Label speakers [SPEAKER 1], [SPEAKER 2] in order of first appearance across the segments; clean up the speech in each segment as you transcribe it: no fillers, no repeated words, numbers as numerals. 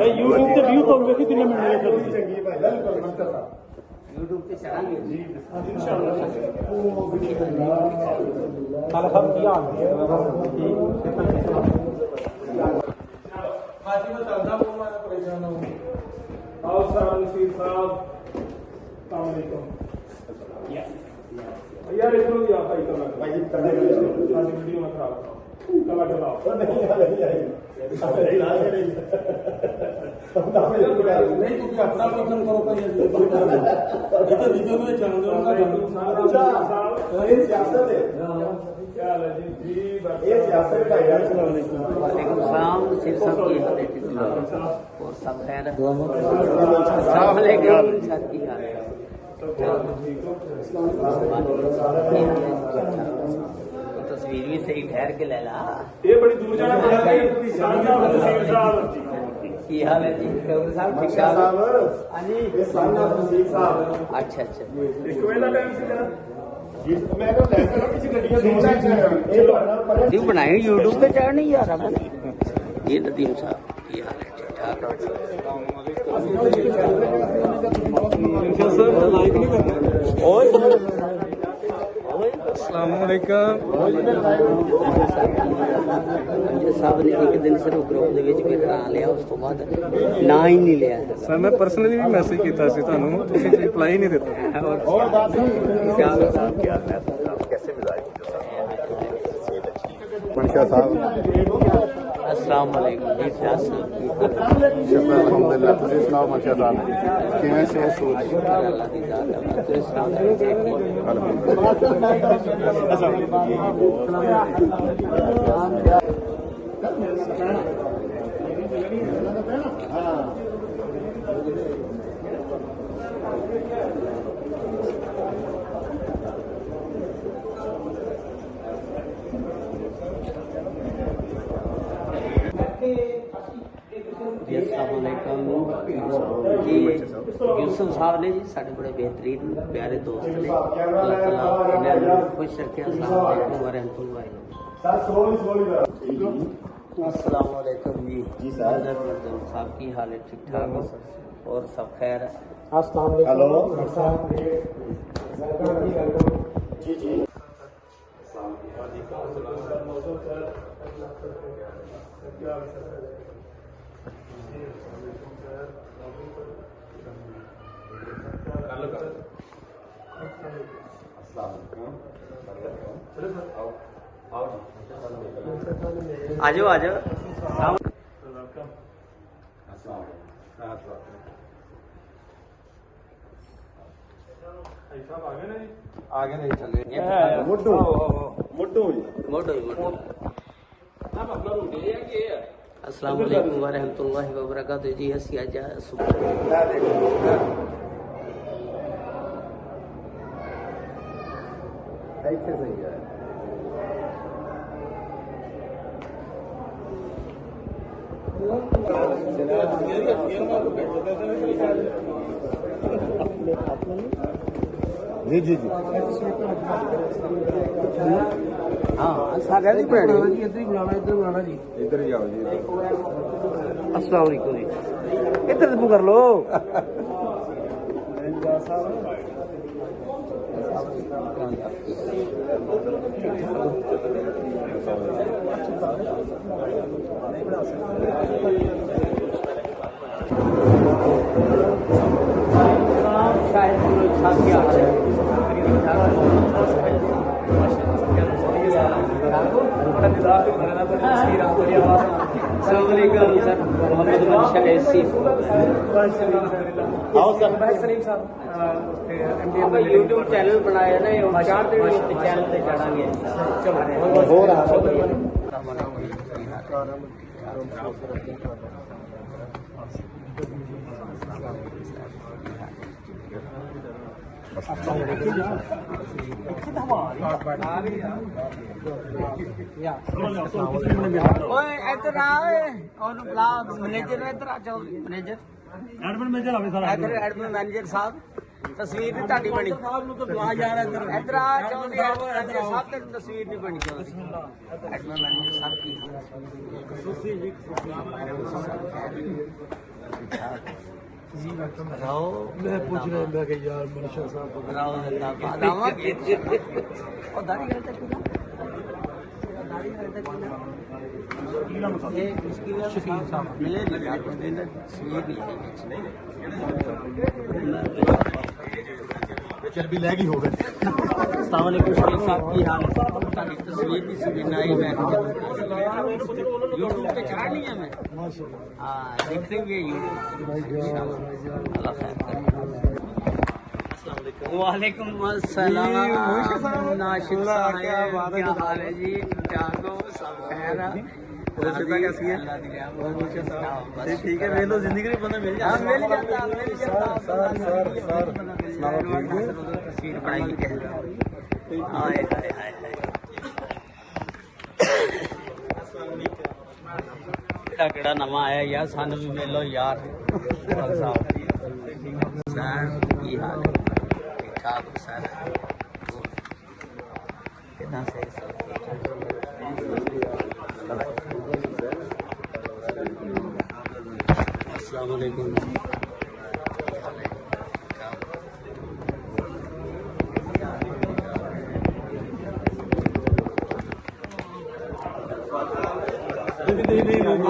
[SPEAKER 1] YouTube ਤੇ view तो ਵੇਖੀ ਕਿੰਨੇ ਮਿੰਟ ਦੇ ਚੰਗੀ ਭਾਈ यूट्यूब ਤੇ ਚੜਾਂਗੇ ਜੀ इंशाल्लाह ਕੱਲ ਖਮ ਕੀ ਹਾਲ ਹੈ ਬਾਜੀ ਮੈਂ ਚੱਲਦਾ ਹੂੰ ਮੈਂ ਪਰੇਸ਼ਾਨ ਹੂੰ आओ सर नसीर साहब अस्सलाम वालेकुम यार इसको भी आप भाई कला भाई करने वाली वीडियो में खराब कला चलाओ नहीं क्योंकि अपना प्रश्न करो पहले इधर वीडियो में चैनल का ये सियासत है क्या हाल है जी ये सियासत का यार वालेकुम सलाम नसीर साहब की हालत और सब खैर अस्सलाम वालेकुम सर की हाल है तस्वीर भी सही ठहर के ले ला ये बड़ी दूर जाना पड़ेगा की हाल है जी साहब ठीक ठाक हां जी ये सामने नसीर साहब अच्छा अच्छा एक वेला टाइम से जरा मैं तो लेकर किसी गड्डियां ये तो बनाए YouTube पे चढ़ नहीं जा रहा मैंने ये नदीम साहब की हाल है ठीक ठाक सर लाइक नहीं करना ओए अस्सलाम वालेकुम साहब ने एक दिन सिर्फ ग्रुप ਦੇ ਵਿੱਚ ਵੀ ਕਰਾ ਲਿਆ ਉਸ ਤੋਂ ਬਾਅਦ ਨਾ ਹੀ ਨਹੀਂ ਲਿਆ ਸਰ ਮੈਂ ਪਰਸਨਲੀ ਵੀ ਮੈਸੇਜ ਕੀਤਾ ਸੀ ਤੁਹਾਨੂੰ ਤੁਸੀਂ ਰਿਪਲਾਈ ਨਹੀਂ ਦਿੱਤਾ और बात क्या कैसे मिजाज मनशा साहब अस्सलाम वालेकुम जी शुक्र अल्हम्दुलिल्लाह तुझे सुनाओ मनशा साहब किवें से सोच अल्लाह दी जात है तुझे सुनाओ जी यूसुफ साहब ने जी साढ़े बड़े बेहतरीन प्यारे दोस्त ने अल्लाह ताला इन्हें खुश रखे अस्सलाम वालेकुम जी साहब की हालत ठीक ठाक और सब खैर है अस्सलाम जी जी आजो आजो आगे नहीं चले मोटो मोटो मोटो अस्सलाम वालेकुम व रहमतुल्लाहि व बरकातहू जी असी अज सही है जी जी जी हाँ सारे इधर ही बनाना जी इधर ही आओ जी अस्सलाम वालेकुम जी इधर से कर लो शायद
[SPEAKER 2] यूट्यूब चैनल बनाया ना चैनल पे चढ़ांगे इधर मैनेजर इधर आ जाओ मैनेजर एडमिन मैनेजर साहब तस्वीर नहीं ताड़ी बनी इधर आ चौधरी मैनेजर साहब तेरी तस्वीर नहीं बनी एडमिन मैनेजर साहब की
[SPEAKER 3] मैं पूछ रहा मैं कि यार मनीषा साहब चर्बी लैगी हो गए
[SPEAKER 2] अस्सलाम वालेकुम शरीफ साहब की हाल है तस्वीर भी सुनना ही मैं यूट्यूब पे चढ़ानी है मैं हाँ देख रही है यूट्यूब अल्लाह खैर वालेकुम अस्सलाम नाशिद साहब क्या हाल है जी ठीक हो सब खैर है कैसी है ठीक है मेरे तो जिंदगी में बंदा मिल जाता तस्वीर बनाई हाय हाय हाय केड़ा नवा आया यार सानू भी मिलो यार सर की हाल है ठीक ठाक हो सर कितना सही सब अस्सलाम वालेकुम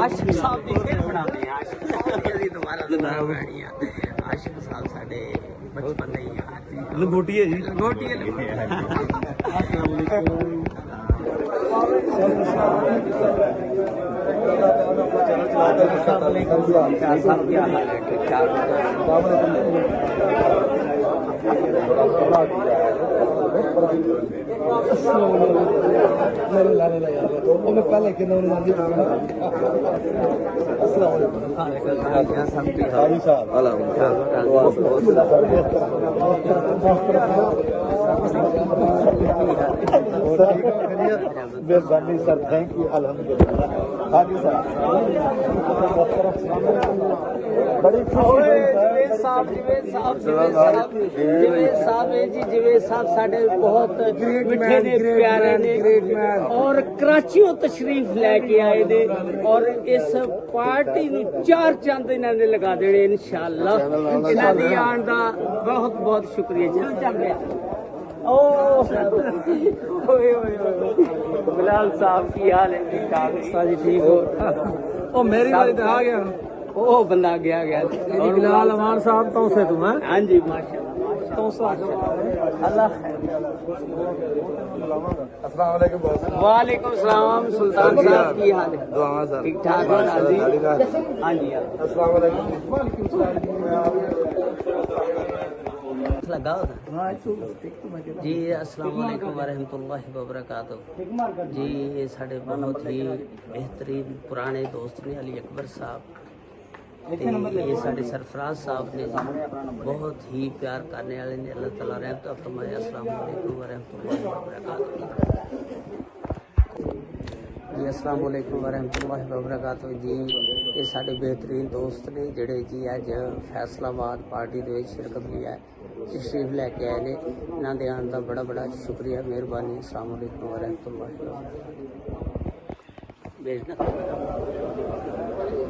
[SPEAKER 2] आशिक साहब की फिर बनाते हैं आशिक साहब की दोबारा बनानी है आशिक साहब साडे बचपन नहीं यार
[SPEAKER 3] लंगोटी है जी
[SPEAKER 2] लंगोटी है अस्सलाम वालेकुम साहब क्या हाल है ठीक ठाक
[SPEAKER 3] मैं पहले कि मेहरबानी सर थैंक यू अल्हम्दुलिल्लाह हाँ जी सर बड़ी
[SPEAKER 2] साहब साडे बहुत मिठे ने प्यारे ने और कराचीओ तशरीफ लेके आए ने और इस पार्टी नु 4 चंद इन्हां ने लगा देने इंशाअल्लाह इन्हां दी आण दा बहुत बहुत शुक्रिया चल चल गया बिलाल साहब की हाल है ठीक ठाक जी ठीक हो
[SPEAKER 3] ओ मेरी बारी तो आ गया
[SPEAKER 2] ओ बंदा गया
[SPEAKER 3] और बिलाल अमान साहब तो से तुम हैं
[SPEAKER 2] हाँ जी माशाल्लाह तो अल्लाह
[SPEAKER 3] अस्सलाम वालेकुम बॉस
[SPEAKER 2] वालेकुम सलाम सुल्तान साहब की हाल है
[SPEAKER 3] दुआ सर
[SPEAKER 2] ठीक ठाक हो नाजी हाँ जी
[SPEAKER 3] अस्सलाम वालेकुम
[SPEAKER 2] लगा होगा जी अस्सलाम वालेकुम वरहमतुल्लाहि वबरकातुहू जी ये साढ़े बहुत ही बेहतरीन पुराने दोस्त ने अली अकबर साहब ये साढ़े सरफराज साहब ने बहुत ही प्यार करने वाले ने अल्लाह ताला रहमत फरमाए अस्सलाम वालेकुम वरहमतुल्लाहि वबरकातुहू जी अस्सलाम वालेकुम वरहमतुल्लाहि वबरकातुहू जी ये साढ़े बेहतरीन दोस्त ने जिहड़े जी अज फैसलाबाद पार्टी दे विच शिरकत की है तशरीफ लैके आए ने इन्हां दे आने का बड़ा बड़ा शुक्रिया मेहरबानी अस्सलाम वालेकुम वरहमतुल्लाहि वबरकातुहू भेजना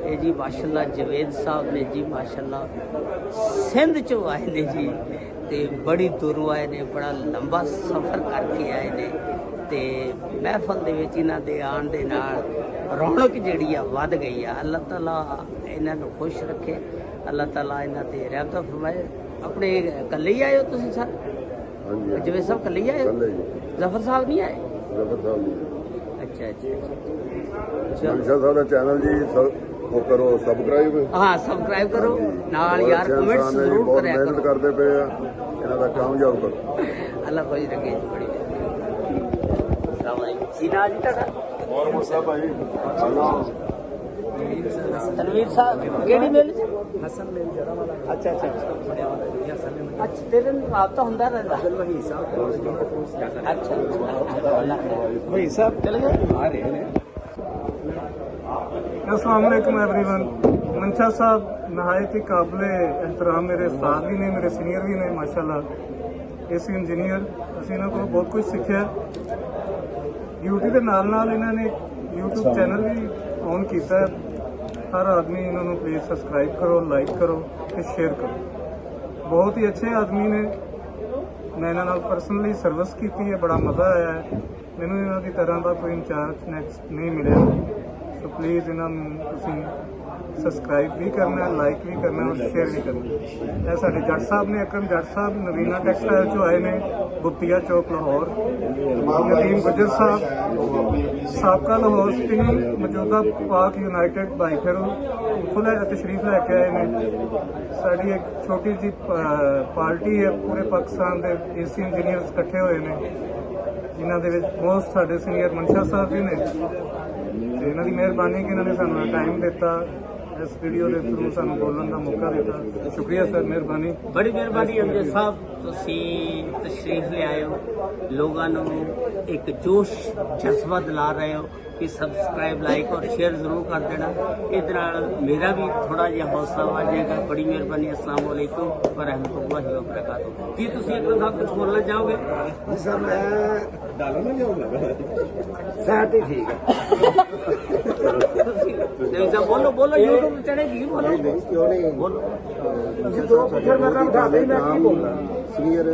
[SPEAKER 2] ये जी माशाल्लाह जवेद साहब ने जी माशाल्लाह सिंध चो आए ने जी ते बड़ी दूरों आए ने बड़ा लंबा सफ़र करके आए ने ते महफल दे विच इन्हां दे आण दे नाल रौनक जिहड़ी आ वध गई है अल्लाह ताला इन्हां नूं खुश रखे अल्लाह ताला इन्हां ते रहमत फरमाए अपने कल्ले ही आए हो तुसीं सर जवेद साहब कल्ले ही आए हो जफर साहब नहीं आए अच्छा अच्छा
[SPEAKER 4] ਮਨਸ਼ਾ ਸਾਹਿਬ ਦਾ ਚੈਨਲ ਜੀ ਉਹ ਕਰੋ ਸਬਸਕ੍ਰਾਈਬ।
[SPEAKER 2] हाँ सब्सक्राइब करो नाल यार कमेंट्स
[SPEAKER 4] ने
[SPEAKER 2] जरूर
[SPEAKER 4] बहुत
[SPEAKER 2] करया
[SPEAKER 4] मेहनत
[SPEAKER 2] करो
[SPEAKER 4] करते पे ਇਹਨਾਂ ਦਾ ਕਾਮਯਾਬ ਕਰੋ।
[SPEAKER 2] अल्लाह खुश रखे जी बड़ी अस्सलाम वालेकुम जी ना जी ਤੁਹਾਡਾ
[SPEAKER 4] ਬਹੁਤ ਸਾਹਿਬ ਭਾਈ
[SPEAKER 2] तनवीर साहब केड़ी मिल च
[SPEAKER 3] हसन मेल जरा वाला अच्छा अच्छा
[SPEAKER 2] अच्छा तेरे नाल राबता ਹੁੰਦਾ ਰਹਿੰਦਾ
[SPEAKER 3] वही साहब
[SPEAKER 2] अच्छा
[SPEAKER 3] वही साहब
[SPEAKER 2] चल गए
[SPEAKER 3] आ रहे हैं
[SPEAKER 5] अस्सलाम वालेकुम एवरीवन। मंशा साहब नहायत ही काबिल एहतराम मेरे उस्ताद भी ने, मेरे सीनियर भी ने माशाल्लाह। एसी इंजीनियर ਅਸੀਂ ਇਹਨਾਂ ਕੋਲ ਬਹੁਤ ਕੁਝ ਸਿੱਖਿਆ। ਡਿਊਟੀ ਦੇ ਨਾਲ ਨਾਲ ਇਹਨਾਂ ਨੇ YouTube ਚੈਨਲ ਵੀ ਔਨ ਕੀਤਾ ਹੈ। ਹਰ ਆਦਮੀ ਇਹਨਾਂ ਨੂੰ ਪਲੀਜ਼ ਸਬਸਕ੍ਰਾਈਬ ਕਰੋ, ਲਾਈਕ ਕਰੋ ਤੇ ਸ਼ੇਅਰ ਕਰੋ। ਬਹੁਤ ਹੀ ਅੱਛੇ ਆਦਮੀ ਨੇ, ਮੈਂ ਇਹਨਾਂ ਨਾਲ ਪਰਸਨਲੀ ਸਰਵਿਸ ਕੀਤੀ ਹੈ, ਬੜਾ ਮਜ਼ਾ ਆਇਆ ਹੈ ਮੈਨੂੰ। ਇਹਨਾਂ ਦੀ ਤਰ੍ਹਾਂ ਦਾ ਕੋਈ ਇੰਚਾਰਜ ਨੈਕਸਟ ਨਹੀਂ ਮਿਲਿਆ। ਸੋ ਪਲੀਜ਼ ਇਹਨਾਂ ਨੂੰ ਤੁਸੀਂ ਸਬਸਕ੍ਰਾਈਬ ਵੀ ਕਰਨਾ, ਲਾਈਕ ਵੀ ਕਰਨਾ ਔਰ ਸ਼ੇਅਰ ਵੀ ਕਰਨਾ। ਇਹ ਸਾਡੇ ਜੱਟ ਸਾਹਿਬ ਨੇ, ਅਕਰਮ ਜੱਟ ਸਾਹਿਬ ਨਵੀਨਾ ਟੈਕਸਟਾਈਲ ਚੋਂ ਆਏ ਨੇ, ਗੁਪਤੀਆ ਚੌਕ ਲਾਹੌਰ। ਨਦੀਮ ਗੁੱਜਰ ਸਾਹਿਬ ਸਾਬਕਾ ਲਾਹੌਰ ਸਟਿੰਗ, ਮੌਜੂਦਾ ਪਾਕ ਯੂਨਾਈਟਿਡ ਬਾਈ ਫਿਰੋ ਫੁੱਲ ਤਸ਼ਰੀਫ ਲੈ ਕੇ ਆਏ ਨੇ। ਸਾਡੀ ਇੱਕ ਛੋਟੀ ਜਿਹੀ ਪਾਰਟੀ ਹੈ, ਪੂਰੇ ਪਾਕਿਸਤਾਨ ਦੇ ਏਸੀ ਇੰਜੀਨੀਅਰਸ ਇਕੱਠੇ ਹੋਏ ਨੇ, ਜਿਨ੍ਹਾਂ ਦੇ ਵਿੱਚ ਮੋਸਟ ਸਾਡੇ ਸੀਨੀਅਰ ਮਨਸ਼ਾ ਸਾਹਿਬ ਵੀ ਨੇ। ਤੇ ਇਹਨਾਂ ਦੀ ਮਿਹਰਬਾਨੀ ਕਿ ਇਹਨਾਂ ਨੇ ਸਾਨੂੰ ਟਾਈਮ ਦਿੱਤਾ, ਇਸ ਵੀਡੀਓ ਦੇ ਥਰੂ ਸਾਨੂੰ ਬੋਲਣ ਦਾ ਮੌਕਾ ਦਿੱਤਾ। ਸ਼ੁਕਰੀਆ ਸਰ, ਮਿਹਰਬਾਨੀ।
[SPEAKER 2] बड़ी मेहरबानी अमजद साहब तुसी तशरीफ ले आए हो, लोगों को एक जोश जज्बा दिला रहे हो कि सब्सक्राइब लाइक और शेयर जरूर कर देना। इधर मेरा भी थोड़ा जिहा हौसला बढ़ जाएगा। बड़ी मेहरबानी। अस्सलाम वालेकुम व रहमतुल्लाहि व बरकातहू। जी तुसी एक साहब कुछ बोलना चाहोगे?
[SPEAKER 3] जी सर मैं डालो ना जाऊंगा सेट ही ठीक है
[SPEAKER 2] नहीं साहब बोलो बोलो, यूट्यूब चढ़ेगी बोलो।
[SPEAKER 3] नहीं क्यों नहीं
[SPEAKER 2] बोलो
[SPEAKER 3] ਤੁਸੀਂ ਦੋ ਪੁੱਛਰ ਮੇਰਾ ਉਠਾ ਦੇ ਮੈਂ ਕੀ ਬੋਲਣਾ ਸੀਨੀਅਰ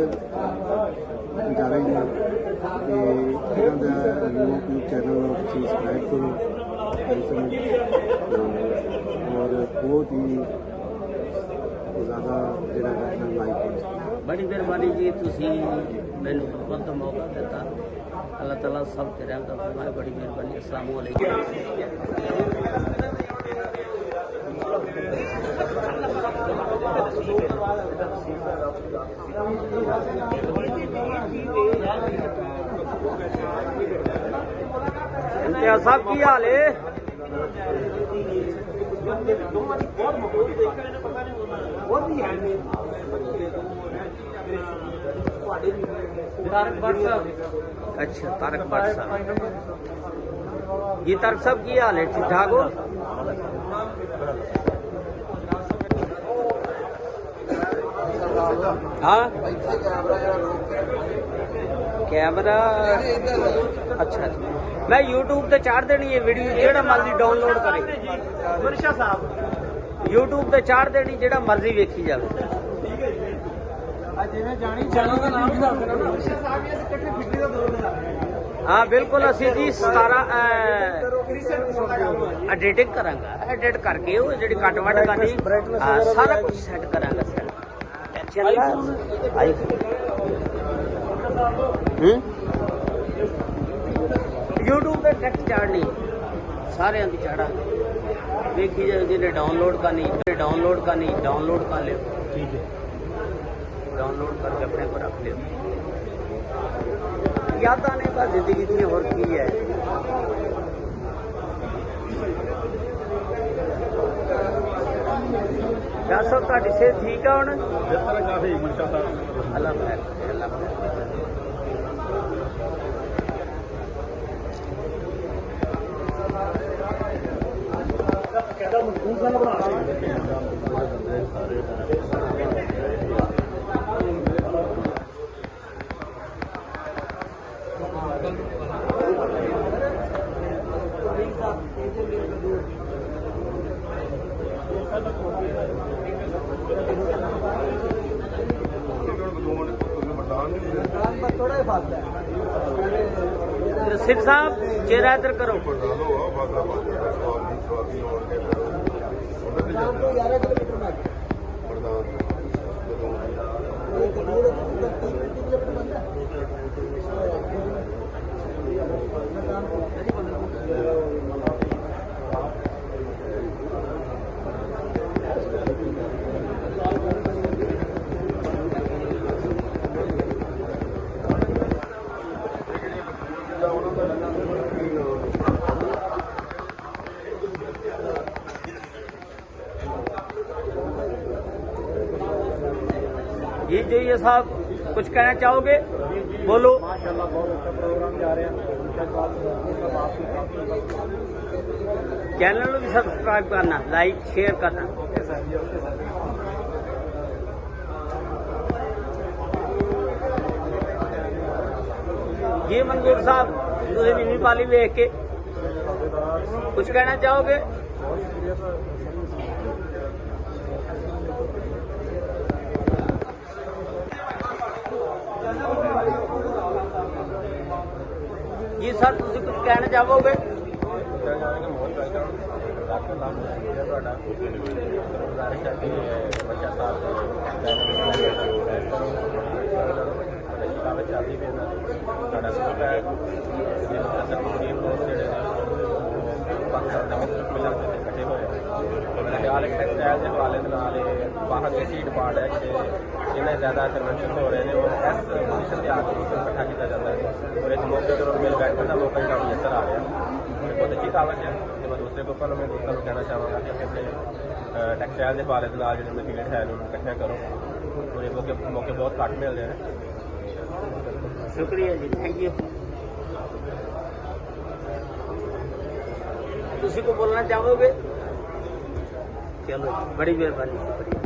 [SPEAKER 3] ਇੰਚਾਰਜ ਨੇ ਤੇ ਇਹਨਾਂ ਦਾ YouTube ਚੈਨਲ ਨੂੰ ਤੁਸੀਂ ਸਬਸਕ੍ਰਾਈਬ ਕਰੋ ਔਰ ਬਹੁਤ ਹੀ ਜ਼ਿਆਦਾ ਜਿਹੜਾ ਆਪਣਾ ਲਾਈਕ ਕਰੋ।
[SPEAKER 2] बड़ी मेहरबानी जी तुसी मैंने बहुत मौका देता। अल्लाह ताला सब ते रहमत फरमाए। बड़ी मेहरबानी। अस्सलाम वालेकुम। इम्तियाज साहब की हाल है? अच्छा तारक भट्ट साहब जी। तारक साहब की हाल है? ठीक ठाक हो? हाँ कैमरा अच्छा मैं YouTube ਤੇ ਚਾੜ ਦੇਣੀ ਹੈ ਵੀਡੀਓ, ਜਿਹੜਾ ਮਰਜ਼ੀ ਡਾਊਨਲੋਡ ਕਰੇ। ਮਨਸ਼ਾ ਸਾਹਿਬ YouTube ਤੇ ਚਾੜ ਦੇਣੀ, ਜਿਹੜਾ ਮਰਜ਼ੀ ਵੇਖੀ ਜਾਵੇ।
[SPEAKER 5] ਜਿਵੇਂ ਜਾਣੀ ਚਾਹੀਦਾ ਨਾਮ ਵੀ ਦੱਸ ਦੇਣਾ। ਮਨਸ਼ਾ ਸਾਹਿਬ ਵੀ ਅਸੀਂ ਇਕੱਠੇ ਫਿੱਟੀ ਦਾ ਦੌਰ ਲਾ ਰਹੇ ਹਾਂ।
[SPEAKER 2] हाँ बिल्कुल ਅਸੀਂ ਜੀ 17 ਐਡਿਟਿੰਗ ਕਰਾਂਗਾ, ਐਡਿਟ ਕਰਕੇ ਉਹ ਜਿਹੜੀ ਕੱਟ ਵੱਢ ਕਰਨੀ ਸਾਰਾ ਕੁਝ ਸੈੱਟ ਕਰਾਂਗਾ ਸਰ। ਟੈਨਸ਼ਨ ਨਾ ਆਈ। YouTube ਤੇ ਟੈਕਸਟ ਚਾੜਨੀ ਸਾਰਿਆਂ ਦੀ ਚਾੜਾਂਗੇ। ਵੇਖੀ ਜਾਓ, ਜਿਹਨੇ ਡਾਊਨਲੋਡ ਕਰਨੀ डाउनलोड कर लियो। ठीक है, डाउनलोड करके अपने को रख लियो। याद आने का जिंदगी थी और की है। क्या सब ਤੁਹਾਡੀ ਸਿਹਤ ਠੀਕ ਆ ਹੁਣ?
[SPEAKER 1] ਬਿਹਤਰ ਕਾਫੀ ਮਨਸ਼ਾ ਸਾਹਿਬ।
[SPEAKER 2] अल्लाह खैर करे, अल्लाह खैर करे।
[SPEAKER 1] ਕਹਿੰਦਾ ਮਜ਼ਦੂਰ ਸਾਲ ਬਣਾ ਰਹੇ
[SPEAKER 2] सिख साहब चेहरा इधर करो। जोइया साहब कुछ कहना चाहोगे? बोलो।
[SPEAKER 1] माशाल्लाह बहुत अच्छा प्रोग्राम जा रहा है।
[SPEAKER 2] चैनल भी सब्सक्राइब करना, लाइक शेयर करना। जी मंजूर साहब तुझे बीवी पाली देख के कुछ कहना चाहोगे? जी सर तुझे कुछ कहना चाहोगे?
[SPEAKER 6] ਟੈਕਸਟਾਈਲ ਦੇ ਹਵਾਲੇ ਦੇ ਨਾਲ ਬਾਹਰ ਦੇ ਸੀਡ ਪਾਰਟ ਹੈ ਕਿ ਜਿੰਨੇ ਜ਼ਿਆਦਾ ਕਨਵੈਂਸ਼ਨ ਹੋ ਰਹੇ ਨੇ ਉਹ ਇਸ ਪੋਜੀਸ਼ਨ ਤੇ ਆ ਕੇ ਇਕੱਠਾ ਕੀਤਾ ਜਾਂਦਾ ਹੈ ਔਰ ਇਸ ਮੌਕੇ ਤੇ ਮਿਲ ਬੈਠਣ ਦਾ ਮੌਕਾ ਜਿਹੜਾ ਨਜ਼ਰ ਆ ਰਿਹਾ ਹੈ ਬਹੁਤ ਅੱਛੀ ਕਾਵਤ ਹੈ ਤੇ ਮੈਂ ਦੂਸਰੇ ਗਰੁੱਪਾਂ ਨੂੰ ਕਹਿਣਾ ਚਾਹਾਂਗਾ ਕਿ ਆਪਣੇ ਟੈਕਸਟਾਈਲ ਦੇ ਹਵਾਲੇ ਦੇ ਨਾਲ ਜਿਹੜੇ ਮਟੀਰੀਅਲ ਹੈ ਉਹਨੂੰ ਇਕੱਠਾ ਕਰੋ ਔਰ ਇਹ ਮੌਕੇ ਬਹੁਤ ਘੱਟ ਮਿਲਦੇ ਨੇ।
[SPEAKER 2] शुक्रिया जी, थैंक यू। किसी को बोलना चाहोगे? चलो बड़ी मेहरबानी, शुक्रिया।